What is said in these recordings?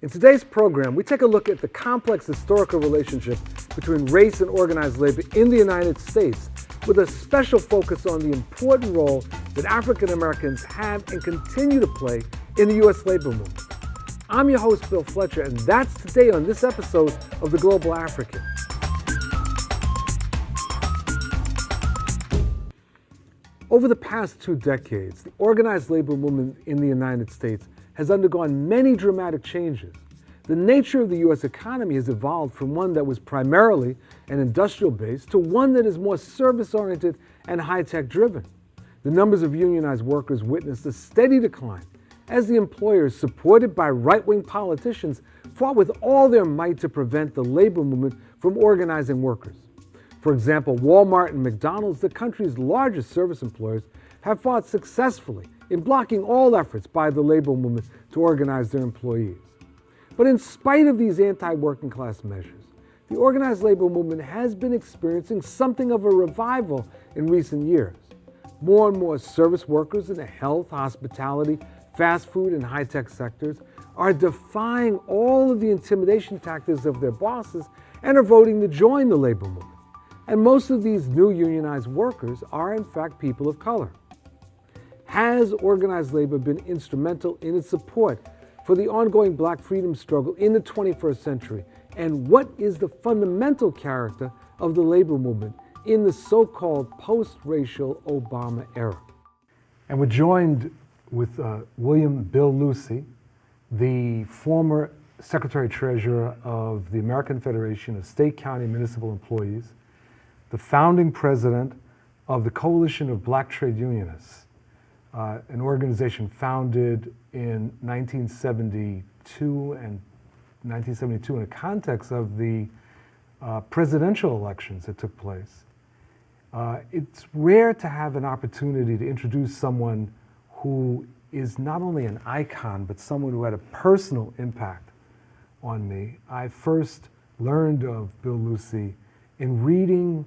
In today's program, we take a look at the complex historical relationship between race and organized labor in the United States, with a special focus on the important role that African Americans have and continue to play in the U.S. labor movement. I'm your host, Bill Fletcher, and that's today on this episode of The Global African. Over the past 2 decades, the organized labor movement in the United States has undergone many dramatic changes. The nature of the U.S. economy has evolved from one that was primarily an industrial base to one that is more service-oriented and high-tech driven. The numbers of unionized workers witnessed a steady decline as the employers, supported by right-wing politicians, fought with all their might to prevent the labor movement from organizing workers. For example, Walmart and McDonald's, the country's largest service employers, have fought successfully in blocking all efforts by the labor movement to organize their employees. But in spite of these anti-working class measures, the organized labor movement has been experiencing something of a revival in recent years. More and more service workers in the health, hospitality, fast food, and high-tech sectors are defying all of the intimidation tactics of their bosses and are voting to join the labor movement. And most of these new unionized workers are, in fact, people of color. Has organized labor been instrumental in its support for the ongoing black freedom struggle in the 21st century? And what is the fundamental character of the labor movement in the so-called post-racial Obama era? And we're joined with William Bill Lucy, the former Secretary-Treasurer of the American Federation of State, County, and Municipal Employees, the founding president of the Coalition of Black Trade Unionists, an organization founded in 1972 in the context of the presidential elections that took place. It's rare to have an opportunity to introduce someone who is not only an icon, but someone who had a personal impact on me. I first learned of Bill Lucy in reading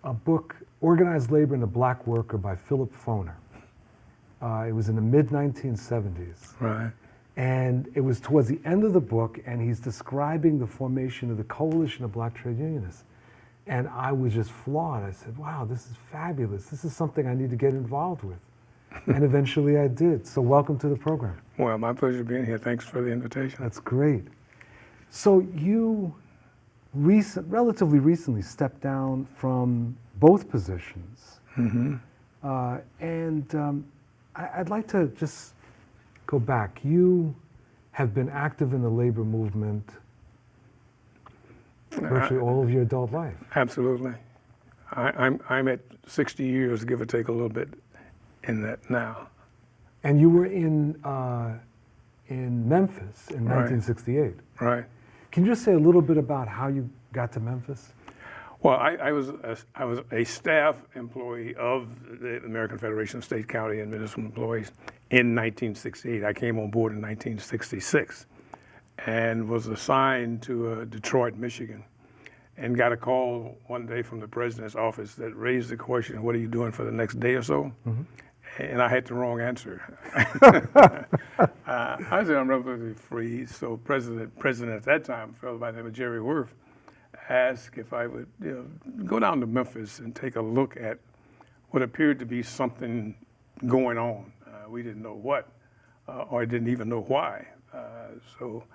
a book, Organized Labor and the Black Worker by Philip Foner. It was in the mid-1970s. Right. And it was towards the end of the book, and he's describing the formation of the Coalition of Black Trade Unionists. And I was just floored. I said, wow, this is fabulous. This is something I need to get involved with. And eventually I did. So welcome to the program. Well, my pleasure being here. Thanks for the invitation. That's great. So you relatively recently stepped down from both positions. Mm-hmm. I'd like to just go back. You have been active in the labor movement virtually all of your adult life. Absolutely. I'm at 60 years, give or take a little bit, in that now. And you were in Memphis in 1968. Right. Can you just say a little bit about how you got to Memphis? Well, I was a staff employee of the American Federation of State, County, and Municipal Employees in 1968. I came on board in 1966 and was assigned to Detroit, Michigan, and got a call one day from the president's office that raised the question, what are you doing for the next day or so? Mm-hmm. And I had the wrong answer. I said I'm relatively free, so president at that time, a fellow by the name of Jerry Worth, asked if I would go down to Memphis and take a look at what appeared to be something going on. We didn't know what, or didn't even know why. So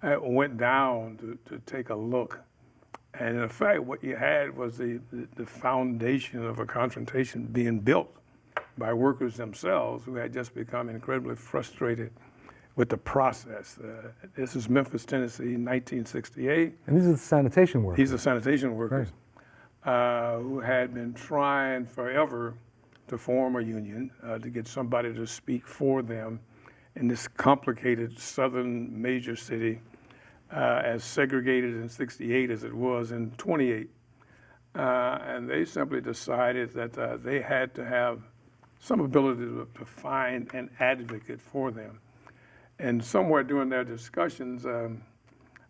I went down to take a look. And in fact, what you had was the foundation of a confrontation being built by workers themselves who had just become incredibly frustrated with the process. This is Memphis, Tennessee, 1968. And these are the sanitation workers. These are sanitation workers who had been trying forever to form a union, to get somebody to speak for them in this complicated southern major city, as segregated in 68 as it was in 28. And they simply decided that they had to have some ability to find an advocate for them. And somewhere during their discussions, a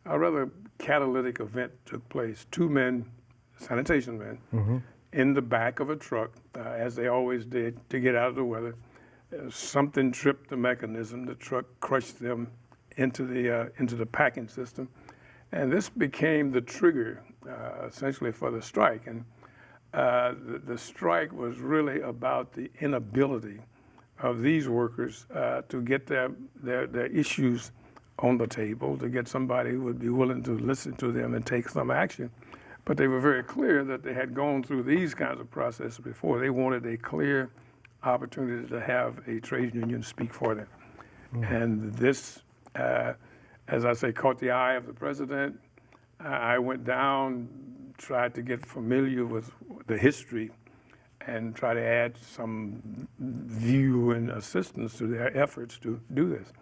rather catalytic event took place. 2 men, sanitation men, mm-hmm. in the back of a truck, as they always did, to get out of the weather. Something tripped the mechanism. The truck crushed them into the packing system, and this became the trigger essentially for the strike. And the strike was really about the inability of these workers to get their issues on the table, to get somebody who would be willing to listen to them and take some action. But they were very clear that they had gone through these kinds of processes before. They wanted a clear opportunity to have a trade union speak for them. And this, as I say, caught the eye of the president. I went down, tried to get familiar with the history and try to add some view and assistance to their efforts to do this.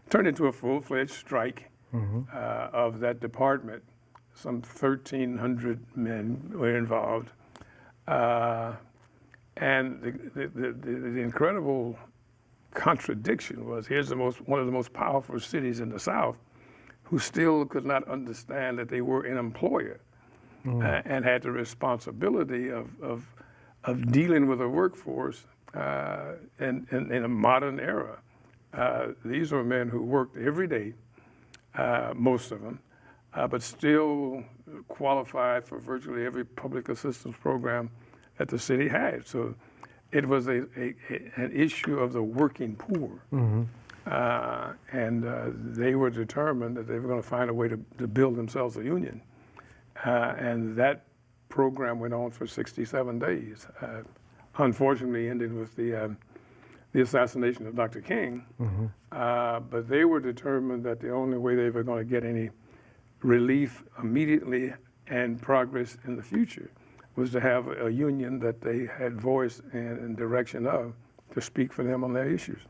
It turned into a full-fledged strike of that department. Some 1,300 men were involved. And the incredible contradiction was, here's one of the most powerful cities in the South who still could not understand that they were an employer and had the responsibility of dealing with a workforce in a modern era. These were men who worked every day, most of them, but still qualified for virtually every public assistance program that the city had. So it was an issue of the working poor. And they were determined that they were going to find a way to build themselves a union. And that program went on for 67 days. Unfortunately ended with the assassination of Dr. King. But they were determined that the only way they were going to get any relief immediately and progress in the future was to have a union that they had voice and direction of to speak for them on their issues.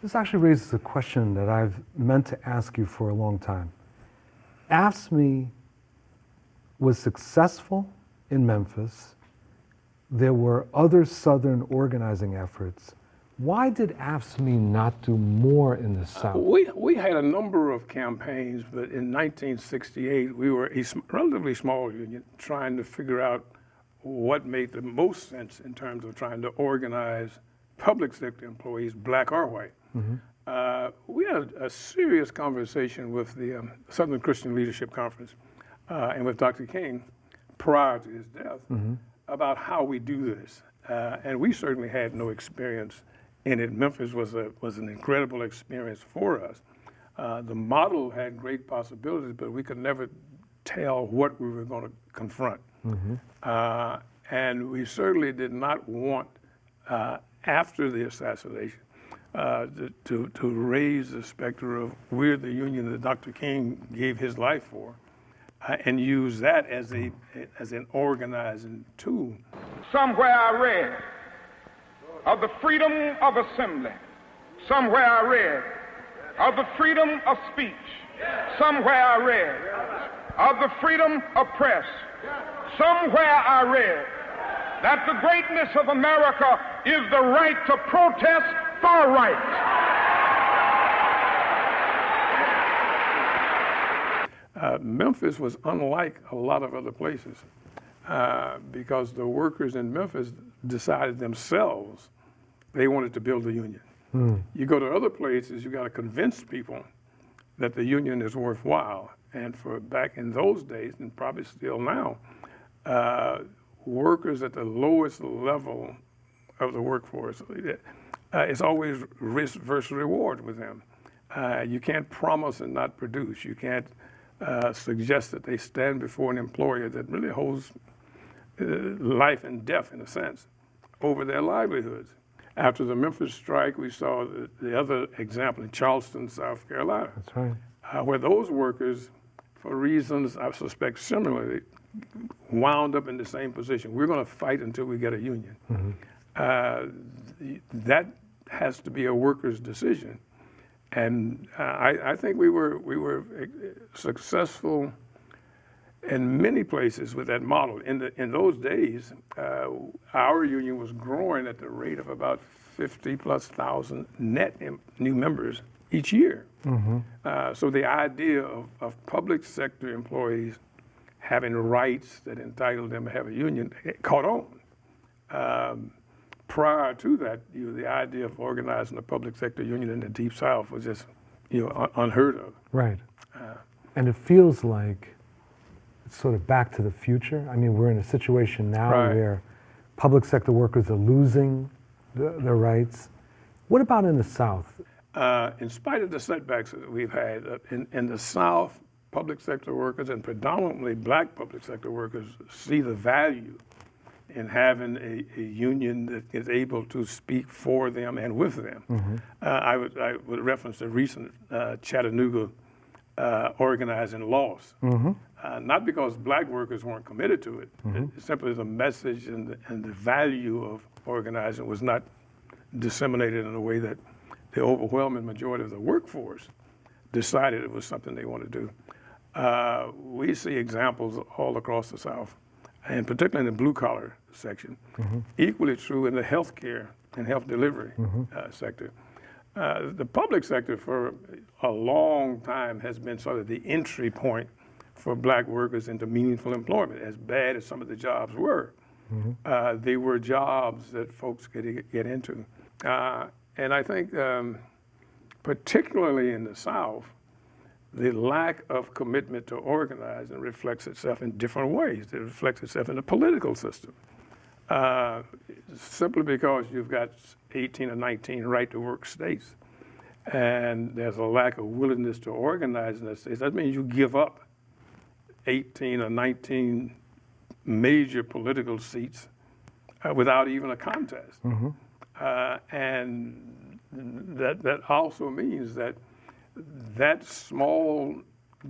This actually raises a question that I've meant to ask you for a long time. AFSCME was successful in Memphis. There were other Southern organizing efforts. Why did AFSCME not do more in the South? We had a number of campaigns, but in 1968, we were a relatively small union trying to figure out what made the most sense in terms of trying to organize public sector employees, black or white. We had a serious conversation with the Southern Christian Leadership Conference and with Dr. King prior to his death about how we do this. And we certainly had no experience in it. Memphis was an incredible experience for us. The model had great possibilities, but we could never tell what we were going to confront. And we certainly did not want, after the assassination, to raise the specter of we're the union that Dr. King gave his life for, and use that as an organizing tool. Somewhere I read of the freedom of assembly. Somewhere I read of the freedom of speech. Somewhere I read of the freedom of press. Somewhere I read that the greatness of America is the right to protest for rights. Memphis was unlike a lot of other places because the workers in Memphis decided themselves they wanted to build a union. You go to other places, you got to convince people that the union is worthwhile. And for back in those days, and probably still now, workers at the lowest level of the workforce, it's always risk versus reward with them. You can't promise and not produce. You can't suggest that they stand before an employer that really holds life and death, in a sense, over their livelihoods. After the Memphis strike, we saw the other example in Charleston, South Carolina. That's right. Where those workers, for reasons I suspect similarly, wound up in the same position. We're going to fight until we get a union. That has to be a worker's decision. And I think we were successful in many places with that model. In those days, our union was growing at the rate of about 50,000+ net new members each year. So the idea of public sector employees having rights that entitled them to have a union caught on. Prior to that, the idea of organizing a public sector union in the Deep South was just unheard of. Right. And it feels like it's sort of back to the future. I mean, we're in a situation now Right. where public sector workers are losing their rights. What about in the South? In spite of the setbacks that we've had in the South, public sector workers and predominantly black public sector workers see the value in having a union that is able to speak for them and with them. Mm-hmm. I would reference the recent Chattanooga organizing loss. Mm-hmm. Not because black workers weren't committed to it, it's simply the message and the value of organizing was not disseminated in a way that the overwhelming majority of the workforce decided it was something they want to do. We see examples all across the South, and particularly in the blue-collar section, equally true in the healthcare and health delivery sector. The public sector for a long time has been sort of the entry point for black workers into meaningful employment. As bad as some of the jobs were, they were jobs that folks could get into. And I think particularly in the South, the lack of commitment to organizing reflects itself in different ways. It reflects itself in the political system. Simply because you've got 18 or 19 right-to-work states, and there's a lack of willingness to organize in the states. That means you give up 18 or 19 major political seats without even a contest. And that also means that small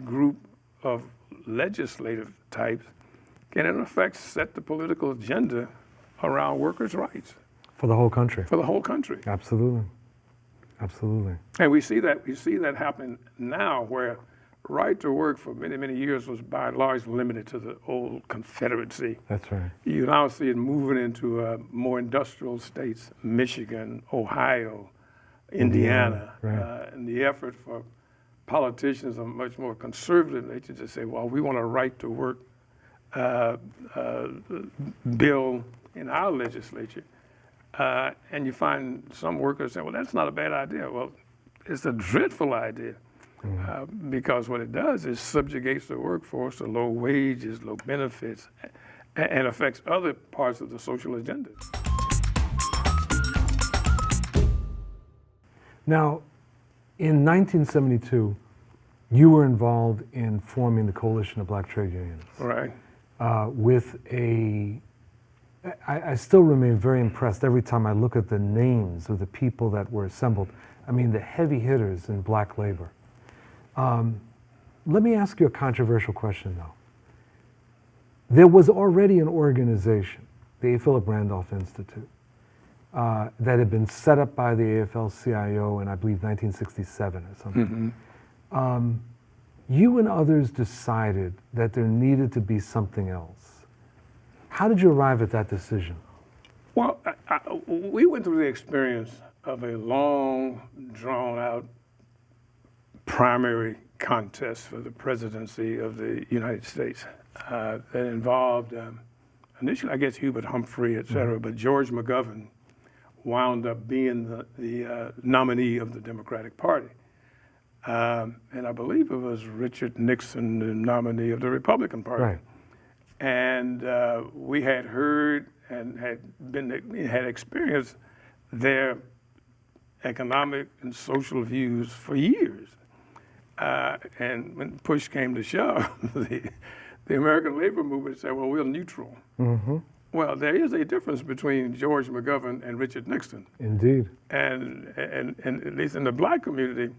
group of legislative types can in effect set the political agenda around workers' rights. For the whole country. For the whole country. Absolutely. Absolutely. And we see that happen now, where right to work for many, many years was by and large limited to the old Confederacy. That's right. You now see it moving into more industrial states, Michigan, Ohio, Indiana, right. And the effort for politicians of much more conservative nature to say, well, we want a right to work bill in our legislature. And you find some workers saying, well, that's not a bad idea. Well, it's a dreadful idea. Because what it does is subjugates the workforce to low wages, low benefits, and affects other parts of the social agenda. Now, in 1972, you were involved in forming the Coalition of Black Trade Unions. Right. I still remain very impressed every time I look at the names of the people that were assembled. I mean, the heavy hitters in black labor. Let me ask you a controversial question, though. There was already an organization, the A. Philip Randolph Institute, that had been set up by the AFL-CIO in, I believe, 1967 or something. You and others decided that there needed to be something else. How did you arrive at that decision? Well, we went through the experience of a long, drawn-out primary contest for the presidency of the United States that involved initially, I guess, Hubert Humphrey, et cetera, but George McGovern wound up being the nominee of the Democratic Party. And I believe it was Richard Nixon, the nominee of the Republican Party. Right. And we had heard and had experienced their economic and social views for years. And when push came to shove, the American labor movement said, well, we're neutral. Well, there is a difference between George McGovern and Richard Nixon. Indeed. And at least in the black community,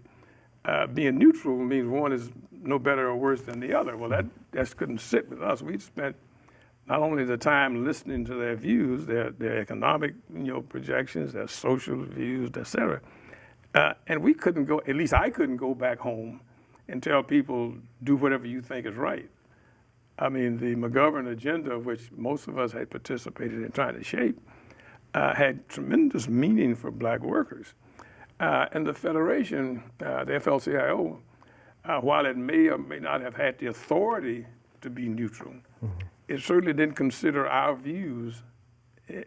being neutral means one is no better or worse than the other. Well, that couldn't sit with us. We spent not only the time listening to their views, their economic projections, their social views, et cetera. And we couldn't go, at least I couldn't go back home and tell people, do whatever you think is right. I mean, the McGovern agenda, which most of us had participated in trying to shape, had tremendous meaning for black workers. And the Federation, the FL-CIO, while it may or may not have had the authority to be neutral, it certainly didn't consider our views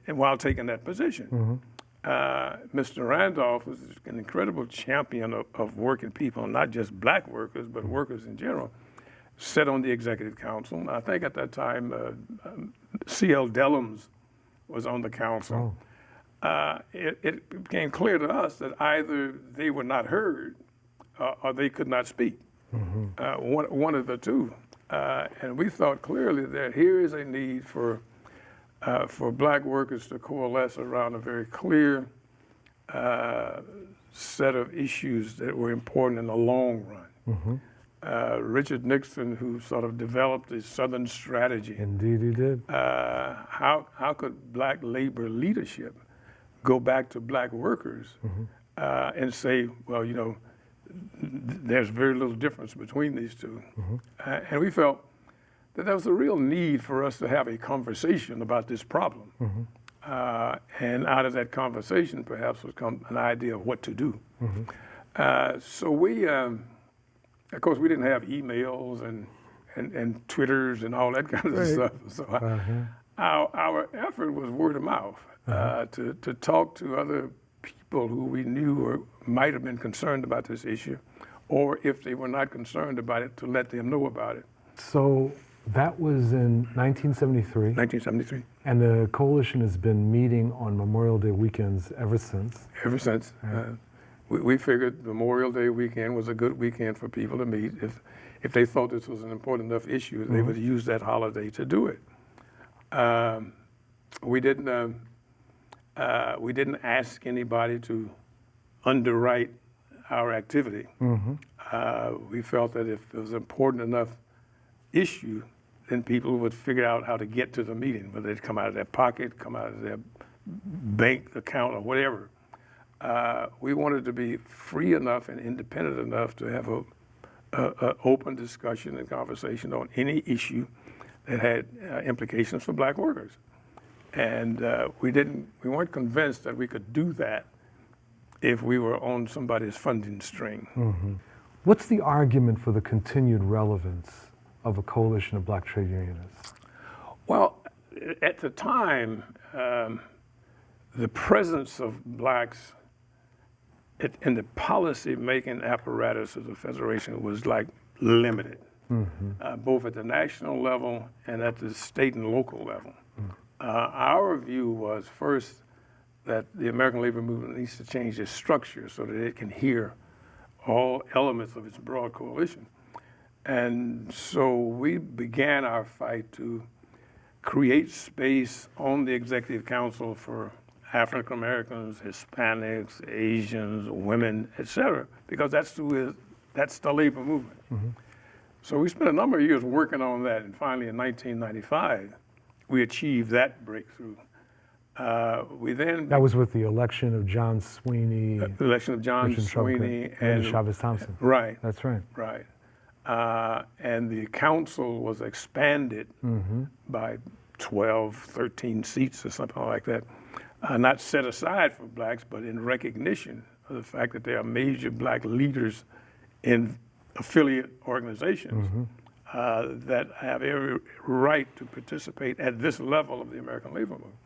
while taking that position. Mr. Randolph was an incredible champion of working people, not just black workers, but workers in general, sat on the executive council. I think at that time, C.L. Dellums was on the council. Oh. It became clear to us that either they were not heard or they could not speak, one of the two. And we thought clearly that here is a need for black workers to coalesce around a very clear set of issues that were important in the long run. Richard Nixon, who sort of developed the Southern strategy. Indeed he did. How could black labor leadership go back to black workers and say, well, you know, there's very little difference between these two. And we felt that there was a real need for us to have a conversation about this problem. And out of that conversation, perhaps, would come an idea of what to do. So we, of course, we didn't have emails and Twitters and all that kind of stuff. So our effort was word of mouth, to talk to other people who we knew or might have been concerned about this issue, or if they were not concerned about it, to let them know about it. So that was in 1973. 1973. And the coalition has been meeting on Memorial Day weekends ever since. Ever since. We figured Memorial Day weekend was a good weekend for people to meet. If they thought this was an important enough issue, they would use that holiday to do it. We didn't ask anybody to underwrite our activity. We felt that if it was an important enough issue, then people would figure out how to get to the meeting, whether they'd come out of their pocket, come out of their bank account, or whatever. We wanted to be free enough and independent enough to have an open discussion and conversation on any issue that had implications for black workers. And we weren't convinced that we could do that if we were on somebody's funding string. What's the argument for the continued relevance of a coalition of black trade unionists? Well, at the time, the presence of blacks in the policy-making apparatus of the Federation was like limited, both at the national level and at the state and local level. Our view was first that the American labor movement needs to change its structure so that it can hear all elements of its broad coalition. And so we began our fight to create space on the Executive Council for African Americans, Hispanics, Asians, women, etc., because that's the labor movement. So we spent a number of years working on that, and finally in 1995, we achieved that breakthrough. That was with the election of John Sweeney. The election of John Sweeney and Chavez Thompson. Right. That's right. Right. And the council was expanded by 12, 13 seats or something like that. Not set aside for blacks, but in recognition of the fact that there are major black leaders in affiliate organizations that have every right to participate at this level of the American labor movement.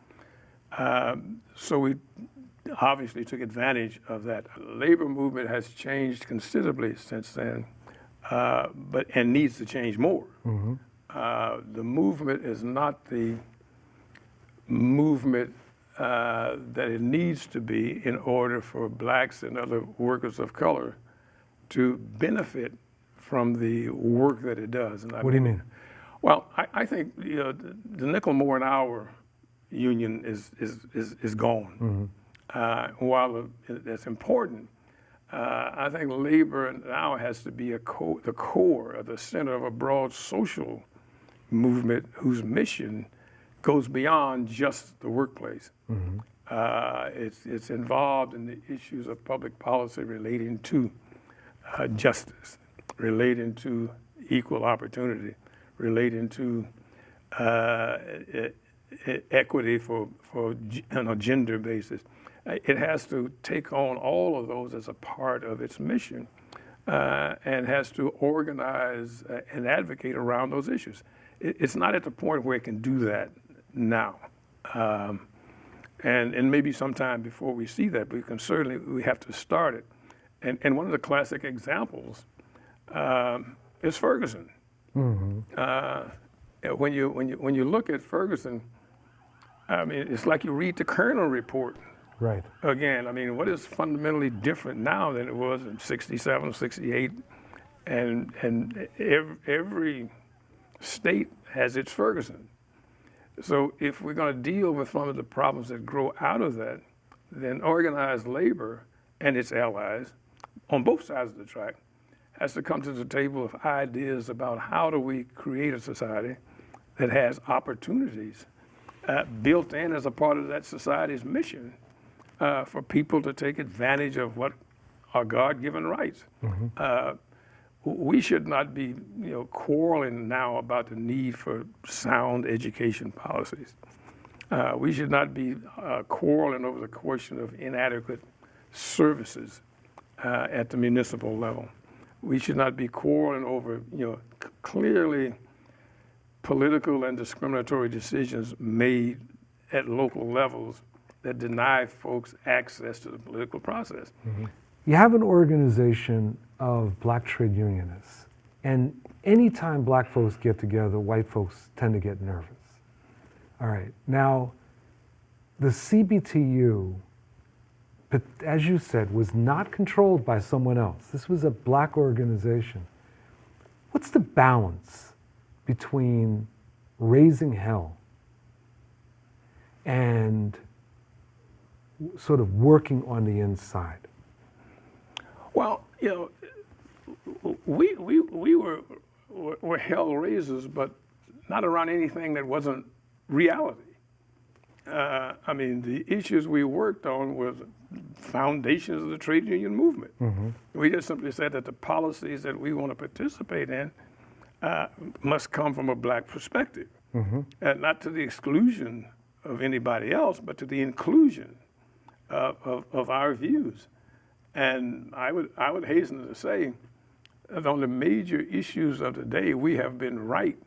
So we obviously took advantage of that. The labor movement has changed considerably since then, and needs to change more. The movement is not the movement that it needs to be in order for blacks and other workers of color to benefit from the work that it does. And what do you mean? Well, I think the nickel more an hour union is gone. While that's important, I think labor now has to be the core or the center of a broad social movement whose mission goes beyond just the workplace. It's involved in the issues of public policy relating to justice, relating to equal opportunity, relating to equity on a gender basis. It has to take on all of those as a part of its mission and has to organize and advocate around those issues. It's not at the point where it can do that now. And maybe sometime before we see that, we have to start it. And one of the classic examples is Ferguson. When you look at Ferguson, I mean, it's like you read the Kerner report. Right. Again, I mean, what is fundamentally different now than it was in 67, 68? And every state has its Ferguson. So if we're going to deal with some of the problems that grow out of that, then organized labor and its allies on both sides of the track has to come to the table with ideas about how do we create a society that has opportunities built in as a part of that society's mission for people to take advantage of what are God-given rights. We should not be, quarreling now about the need for sound education policies. We should not be quarreling over the question of inadequate services at the municipal level. We should not be quarreling over, clearly political and discriminatory decisions made at local levels that deny folks access to the political process. You have an organization of black trade unionists, and anytime black folks get together, white folks tend to get nervous. All right, now, the CBTU, as you said, was not controlled by someone else. This was a black organization. What's the balance between raising hell and sort of working on the inside? Well, we were hell raisers, but not around anything that wasn't reality. I mean, the issues we worked on were foundations of the trade union movement. We just simply said that the policies that we want to participate in must come from a black perspective, and not to the exclusion of anybody else, but to the inclusion of our views. And I would hasten to say that on the major issues of the day, we have been right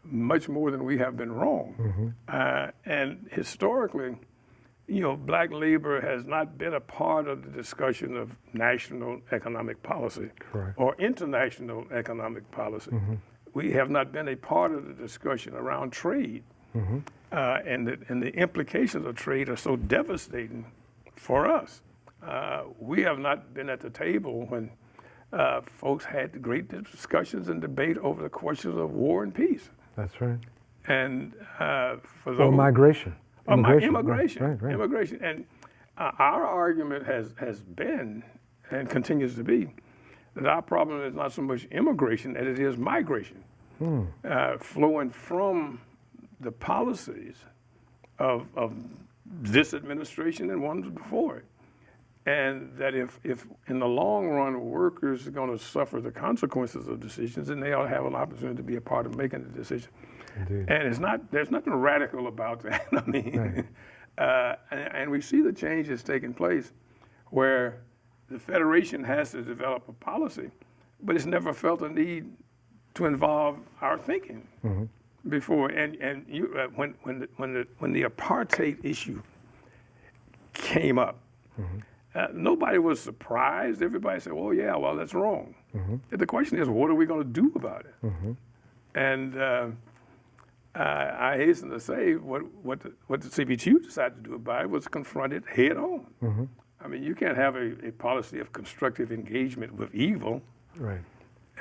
much more than we have been wrong. And historically, black labor has not been a part of the discussion of national economic policy or international economic policy. We have not been a part of the discussion around trade. And the implications of trade are so devastating for us. We have not been at the table when folks had great discussions and debate over the questions of war and peace. That's right. And for those or migration. Immigration. Right. Immigration. And our argument has been and continues to be that our problem is not so much immigration as it is migration, flowing from the policies of this administration and ones before it. And that if in the long run workers are going to suffer the consequences of decisions, then they ought to have an opportunity to be a part of making the decision. Indeed. And there's nothing radical about that. I mean, and we see the changes taking place where the Federation has to develop a policy, but it's never felt a need to involve our thinking before. And you, when the apartheid issue came up, nobody was surprised. Everybody said, "Oh yeah, well that's wrong." The question is, what are we going to do about it? And I hasten to say, what the CBTU decided to do about it was confront it head on. I mean, you can't have a policy of constructive engagement with evil. Right.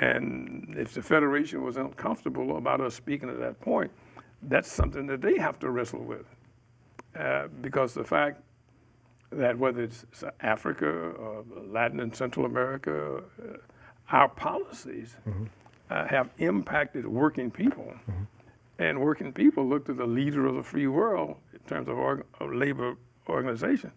And if the Federation was uncomfortable about us speaking at that point, that's something that they have to wrestle with, because the fact that whether it's Africa or Latin and Central America, our policies have impacted working people. And working people look to the leader of the free world in terms of labor organization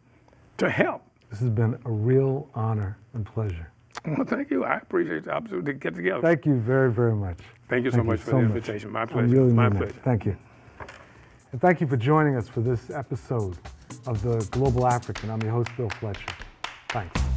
to help. This has been a real honor and pleasure. Well, thank you. I appreciate the opportunity to get together. Thank you very, very much. Thank you so much for the invitation. My pleasure. I really My mean pleasure. It. Thank you. And thank you for joining us for this episode of the Global African. I'm your host, Bill Fletcher. Thanks.